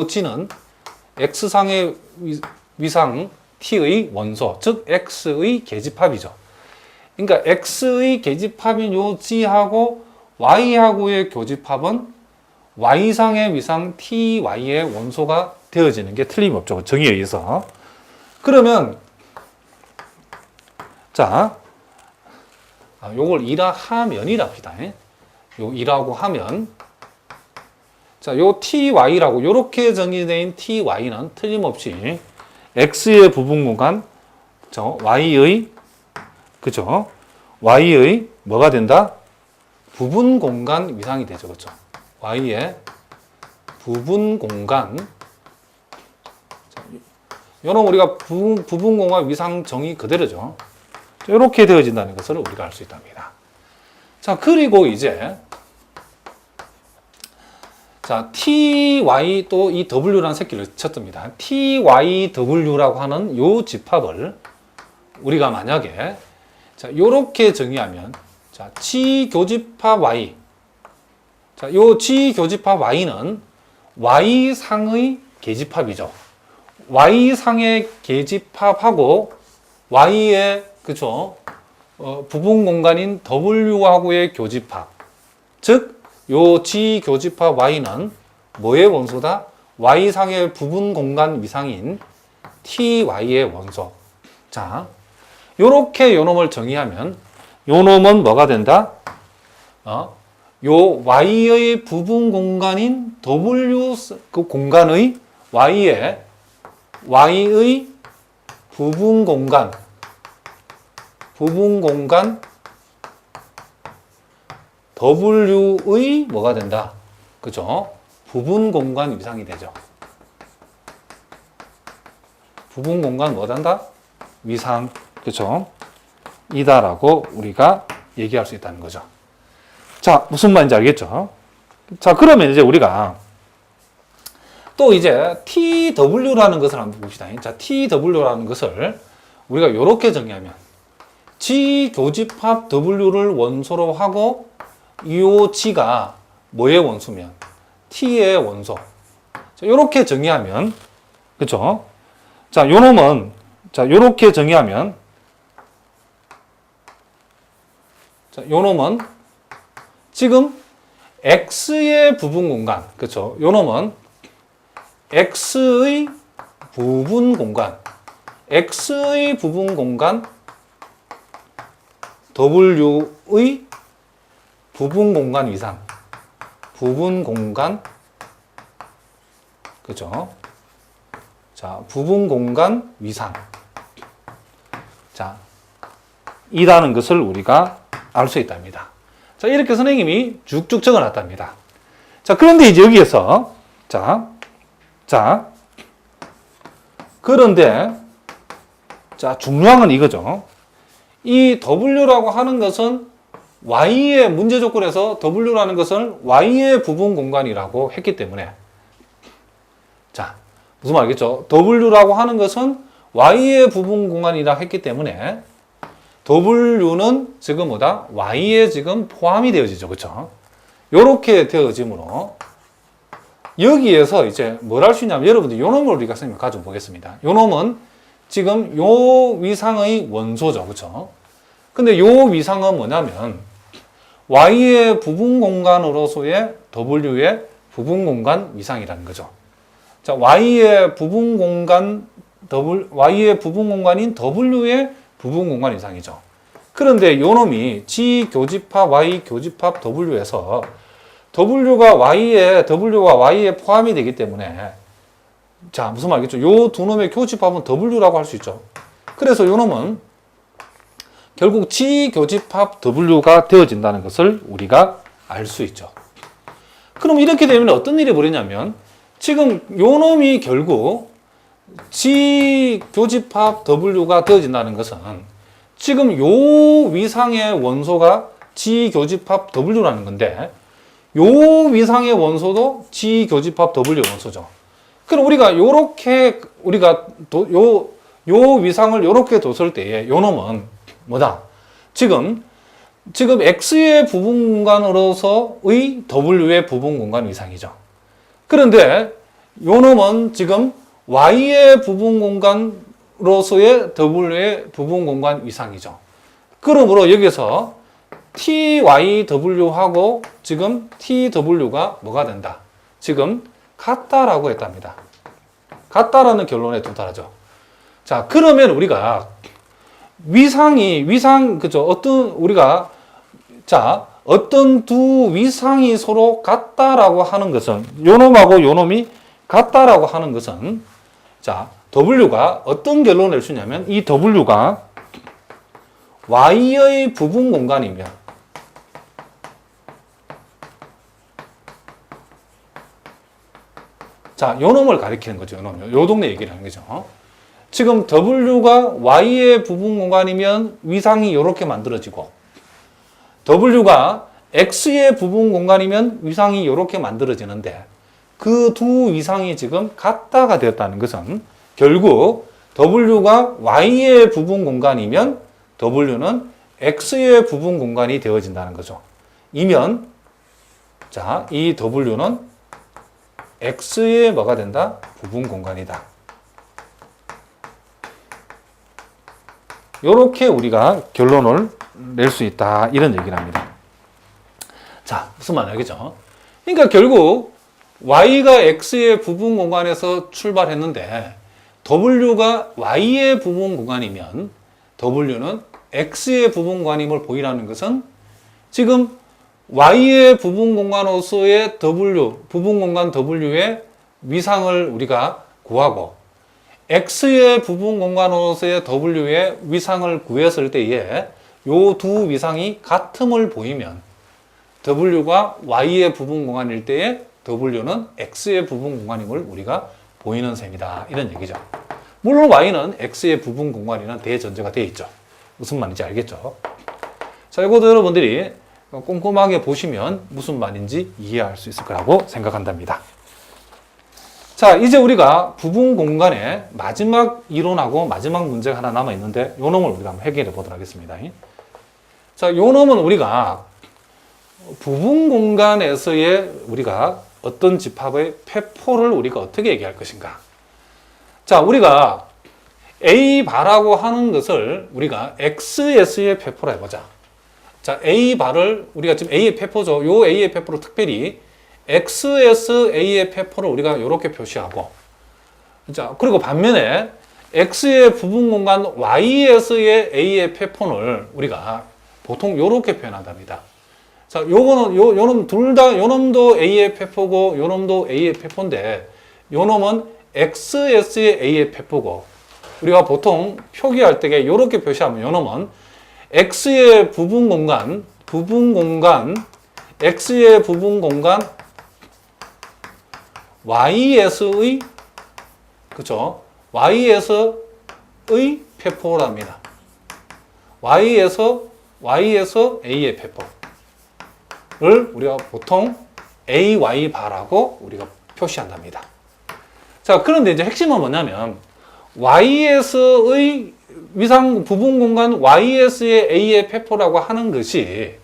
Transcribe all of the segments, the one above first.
G는 X상의 위상 T의 원소, 즉 X의 계집합이죠. 그러니까 X의 계집합인 요 G하고 Y하고의 교집합은 Y상의 위상 TY의 원소가 되어지는 게 틀림없죠. 정의에 의해서. 그러면 자, 요걸 이라 하면이라 합시다. 요 이라고 하면 자, 요 TY라고 요렇게 정의된 TY는 틀림없이 X의 부분 공간, 그죠? Y의 그죠? Y의 뭐가 된다? 부분 공간 위상이 되죠. 그죠? Y의 부분 공간. 요런 우리가 부분 공간 위상 정의 그대로죠. 이렇게 되어진다는 것을 우리가 알 수 있답니다. 자, 그리고 이제 자, TY 또 이 W라는 새끼를 쳤답니다. TYW라고 하는 요 집합을 우리가 만약에 자, 요렇게 정의하면 자, G 교집합 Y. 자, 요 G 교집합 Y는 Y상의 계집합이죠. Y상의 계집합하고 Y의 그죠? 부분 공간인 W하고의 교집합. 즉 요 G 교집합 Y는 뭐의 원소다? Y상의 부분 공간 위상인 TY의 원소. 자, 요렇게 요 놈을 정의하면 요 놈은 뭐가 된다? 요 Y의 부분 공간인 W 그 공간의 Y의 부분 공간 W의 뭐가 된다? 그죠? 부분 공간 위상이 되죠. 부분 공간 뭐가 된다? 위상, 그죠? 이다라고 우리가 얘기할 수 있다는 거죠. 자, 무슨 말인지 알겠죠? 자, 그러면 이제 우리가 또 이제 TW라는 것을 한번 봅시다. 자, TW라는 것을 우리가 이렇게 정의하면 G 교집합 W를 원소로 하고 이 G가 뭐의 원소면? T의 원소. 자, 요렇게 정의하면, 그쵸? 자, 요 놈은, 자, 요렇게 정의하면, 자, 요 놈은 지금 X의 부분 공간, 그쵸? 요 놈은 X의 부분 공간, W의 부분 공간 위상. 부분 공간. 그죠? 자, 부분 공간 위상. 자, 이라는 것을 우리가 알 수 있답니다. 자, 이렇게 선생님이 쭉쭉 적어 놨답니다. 자, 그런데 이제 여기에서, 그런데, 자, 중요한 건 이거죠. 이 W라고 하는 것은 Y의 문제 조건에서 W라는 것을 Y의 부분 공간이라고 했기 때문에 자, 무슨 말이겠죠? W라고 하는 것은 Y의 부분 공간이라 했기 때문에 W는 지금 뭐다? Y에 지금 포함이 되어지죠. 그렇죠? 요렇게 되어지므로 여기에서 이제 뭘 할 수 있냐면 여러분들 요 놈을 우리가 선생님 가지고 보겠습니다. 요 놈은 지금 요 위상의 원소죠. 그렇죠? 근데 요 위상은 뭐냐면 Y의 부분 공간으로서의 W의 부분 공간 위상이라는 거죠. 자, Y의 부분 공간인 W의 부분 공간 위상이죠. 그런데 요 놈이 G 교집합 Y 교집합 W에서 W가 Y에 포함이 되기 때문에 자, 무슨 말이겠죠? 요 두 놈의 교집합은 W라고 할 수 있죠. 그래서 요 놈은 결국 G 교집합 W가 되어진다는 것을 우리가 알 수 있죠. 그럼 이렇게 되면 어떤 일이 벌어지냐면 지금 요 놈이 결국 G 교집합 W가 되어진다는 것은 지금 요 위상의 원소가 G 교집합 W라는 건데 요 위상의 원소도 G 교집합 W 원소죠. 그럼 우리가 요렇게 요 위상을 요렇게 뒀을 때에 요 놈은 뭐다? 지금 X의 부분 공간으로서의 W의 부분 공간 위상이죠. 그런데 요 놈은 지금 Y의 부분 공간으로서의 W의 부분 공간 위상이죠. 그러므로 여기서 TYW하고 지금 TW가 뭐가 된다? 지금 같다라고 했답니다. 같다라는 결론에 도달하죠. 자, 그러면 우리가 그죠? 어떤 두 위상이 서로 같다라고 하는 것은, 요 놈하고 요 놈이 같다라고 하는 것은, 자, W가 어떤 결론을 낼 수 있냐면, 이 W가 Y의 부분 공간이면, 자, 요 놈을 가리키는 거죠. 요 놈. 요 동네 얘기를 하는 거죠. 지금 W가 Y의 부분 공간이면 위상이 이렇게 만들어지고, W가 X의 부분 공간이면 위상이 이렇게 만들어지는데, 그 두 위상이 지금 같다가 되었다는 것은 결국 W가 Y의 부분 공간이면 W는 X의 부분 공간이 되어진다는 거죠. 이면, 자, 이 W는 X의 뭐가 된다? 부분 공간이다. 이렇게 우리가 결론을 낼 수 있다. 이런 얘기를 합니다. 자, 무슨 말 알겠죠? 그러니까 결국 Y가 X의 부분 공간에서 출발했는데 W가 Y의 부분 공간이면 W는 X의 부분 공간임을 보이라는 것은 지금 Y의 부분 공간으로서의 부분 공간 W의 위상을 우리가 구하고 X의 부분 공간으로서의 W의 위상을 구했을 때에 요 두 위상이 같음을 보이면 W가 Y의 부분 공간일 때에 W는 X의 부분 공간임을 우리가 보이는 셈이다. 이런 얘기죠. 물론 Y는 X의 부분 공간이라는 대전제가 되어 있죠. 무슨 말인지 알겠죠? 자, 이것도 여러분들이 꼼꼼하게 보시면 무슨 말인지 이해할 수 있을 거라고 생각한답니다. 자, 이제 우리가 부분 공간의 마지막 이론하고 마지막 문제가 하나 남아있는데 요 놈을 우리가 한번 해결해 보도록 하겠습니다. 자, 요 놈은 우리가 부분 공간에서의 우리가 어떤 집합의 폐포를 우리가 어떻게 얘기할 것인가. 자, 우리가 A바라고 하는 것을 우리가 XS의 폐포로 해보자. 자, A바를 우리가 지금 A의 폐포죠. 요 A의 폐포를 특별히 XSA의 폐포를 우리가 이렇게 표시하고, 자, 그리고 반면에 X의 부분 공간 YS의 A의 폐포를 우리가 보통 이렇게 표현한답니다. 자, 요거는, 요 놈 둘 다, 요 놈도 A의 폐포고, 요 놈도 A의 폐포인데, 요 놈은 XS의 A의 폐포고, 우리가 보통 표기할 때 이렇게 표시하면 요 놈은 X의 부분 공간, X의 부분 공간, YS의, 그쵸? YS의 폐포랍니다. Y에서 A의 폐포를 우리가 보통 AY바라고 우리가 표시한답니다. 자, 그런데 이제 핵심은 뭐냐면, YS의 위상 부분 공간 YS의 A의 폐포라고 하는 것이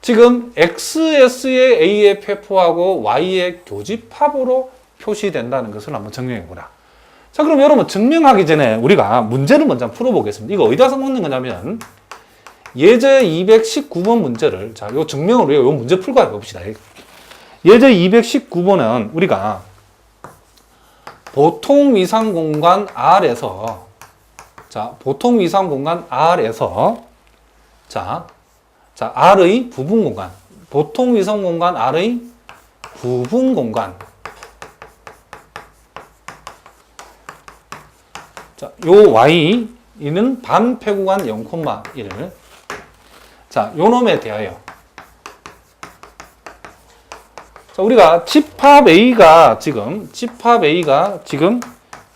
지금 XS의 A의 폐포하고 Y의 교집합으로 표시된다는 것을 한번 증명해보라. 자, 그럼 여러분 증명하기 전에 우리가 문제를 먼저 풀어보겠습니다. 이거 어디다 써먹는 거냐면 예제 219번 문제를, 자, 요 증명을 위해 요 문제 풀고 해봅시다. 예제 219번은 우리가 보통 위상 공간 R에서, 자, 보통 위상 공간 R에서, 자, R의 부분 공간, 보통 위상 공간 R의 부분 공간. 자, 요 Y는 반폐구간 0,1. 자, 요 놈에 대하여. 자, 우리가 집합 A가 지금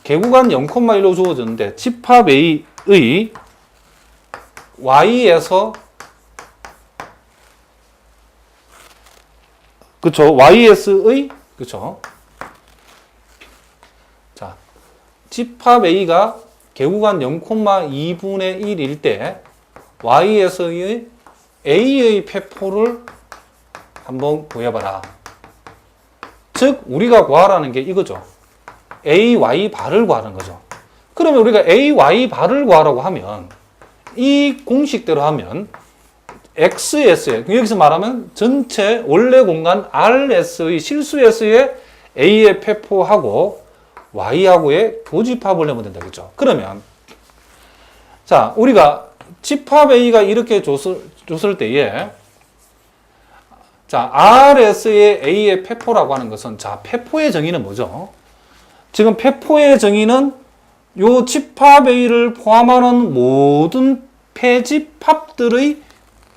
개구간 0,1로 주어졌는데, 집합 A의 Y에서, 그쵸, YS의, 그쵸. 자, 집합 A가 개구간 0,2분의 1일 때, Y에서의 A의 폐포를 한번 구해봐라. 즉 우리가 구하라는 게 이거죠. AY 바를 구하는 거죠. 그러면 우리가 AY 바를 구하라고 하면 이 공식대로 하면 XS의 여기서 말하면 전체 원래 공간 RS의 실수 S의 A의 폐포하고 Y하고의 교집합을 내면 된다겠죠. 그러면 자 우리가 집합 A가 이렇게 줬을 때에 자 RS의 A의 폐포라고 하는 것은 자 폐포의 정의는 뭐죠? 지금 폐포의 정의는 요 집합 A를 포함하는 모든 폐집합들의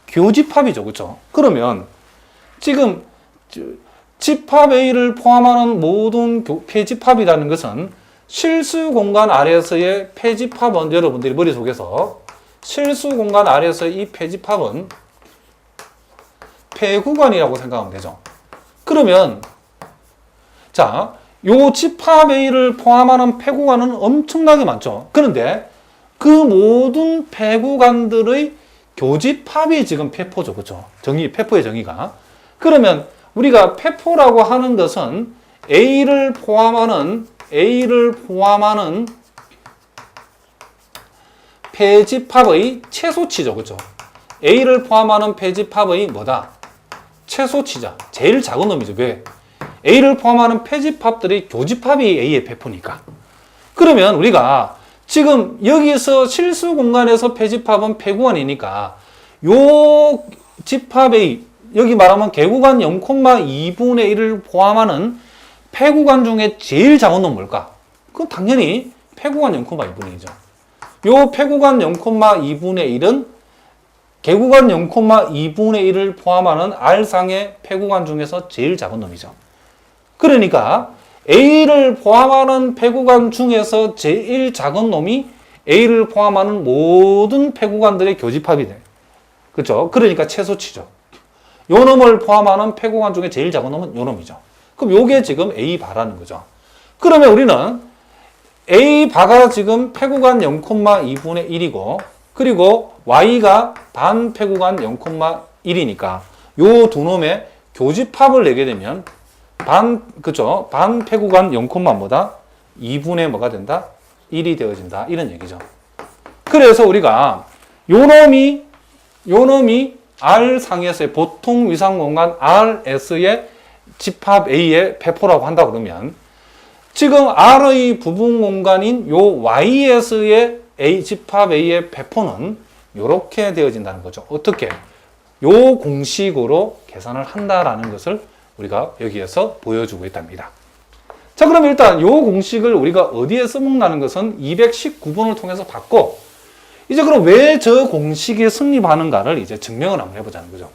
교집합이죠. 그렇죠? 그러면 지금 집합 A를 포함하는 모든 폐집합이라는 것은 실수 공간 아래에서의 폐집합은 여러분들이 머릿속에서 실수 공간 아래에서의 이 폐집합은 폐구간이라고 생각하면 되죠. 그러면 자, 요 집합 A를 포함하는 폐구간은 엄청나게 많죠. 그런데 그 모든 폐구간들의 교집합이 지금 폐포죠. 그렇죠? 폐포의 정의가. 그러면 우리가 폐포라고 하는 것은 A를 포함하는 폐집합의 최소치죠. 그렇죠? A를 포함하는 폐집합의 뭐다? 최소치자. 제일 작은 놈이죠. 왜? A를 포함하는 폐집합들의 교집합이 A의 폐포니까. 그러면 우리가 지금 여기서 실수 공간에서 폐집합은 폐구간이니까 요 집합 A 여기 말하면 개구간 0,2분의 1을 포함하는 폐구간 중에 제일 작은 놈 뭘까? 그건 당연히 폐구간 0,2분의 1이죠. 요 폐구간 0,2분의 1은 개구간 0,2분의 1을 포함하는 R상의 폐구간 중에서 제일 작은 놈이죠. 그러니까 A를 포함하는 폐구간 중에서 제일 작은 놈이 A를 포함하는 모든 폐구간들의 교집합이 돼. 그렇죠? 그러니까 최소치죠. 요 놈을 포함하는 폐구간 중에 제일 작은 놈은 요 놈이죠. 그럼 요게 지금 A바라는 거죠. 그러면 우리는 A바가 지금 폐구간 0,2분의 1이고 그리고 Y가 반 폐구간 0,1이니까 요 두 놈의 교집합을 내게 되면 그죠? 반 폐구간 0,뭐다? 2분의 뭐가 된다? 1이 되어진다. 이런 얘기죠. 그래서 우리가 요 놈이 R상에서의 보통 위상 공간 RS의 집합 A의 폐포라고 한다 그러면 지금 R의 부분 공간인 요 YS의 집합 A의 폐포는 이렇게 되어진다는 거죠. 어떻게? 요 공식으로 계산을 한다라는 것을 우리가 여기에서 보여주고 있답니다. 자, 그럼 일단 요 공식을 우리가 어디에 써먹는 것은 219번을 통해서 봤고, 이제 그럼 왜 저 공식이 성립하는가를 이제 증명을 한번 해보자는 거죠.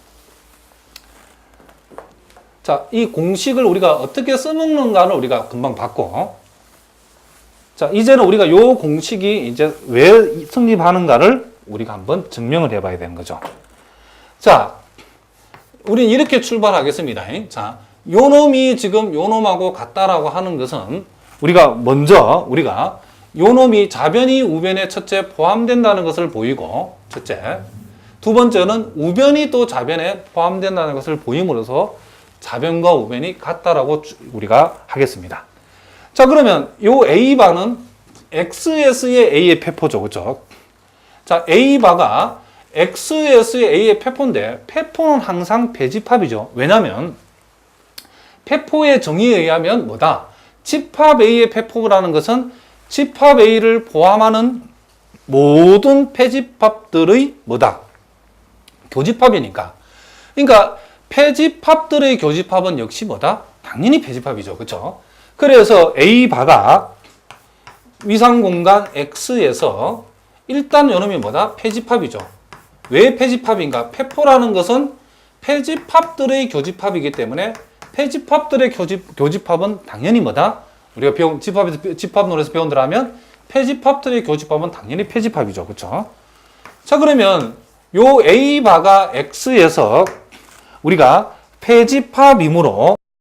자, 이 공식을 우리가 어떻게 써먹는가를 우리가 금방 봤고, 자, 이제는 우리가 요 공식이 이제 왜 성립하는가를 우리가 한번 증명을 해봐야 되는 거죠. 자, 우리는 이렇게 출발하겠습니다. 자, 요 놈이 지금 요 놈하고 같다라고 하는 것은 우리가 먼저 요 놈이 좌변이 우변에 첫째 포함된다는 것을 보이고 첫째, 두 번째는 우변이 또 좌변에 포함된다는 것을 보임으로써 좌변과 우변이 같다라고 우리가 하겠습니다. 자, 그러면 요 A바는 XS의 A의 폐포죠. 그렇죠? 자, A바가 XS의 A의 폐포인데 폐포는 항상 폐집합이죠. 왜냐하면 폐포의 정의에 의하면 뭐다? 집합 A의 폐포라는 것은 집합 A를 포함하는 모든 폐집합들의 뭐다? 교집합이니까. 그러니까 폐집합들의 교집합은 역시 뭐다? 당연히 폐집합이죠. 그렇죠? 그래서 A바가 위상공간 X에서 일단 요놈이 뭐다? 폐집합이죠. 왜 폐집합인가? 폐포라는 것은 폐집합들의 교집합이기 때문에 폐집합들의 교집합은 당연히 뭐다? 우리가 배운 집합론에서 배운 대로 하면 폐집합들의 교집합은 당연히 폐집합이죠. 그렇죠? 자, 그러면 요 A바가 X에서 우리가 폐집합이므로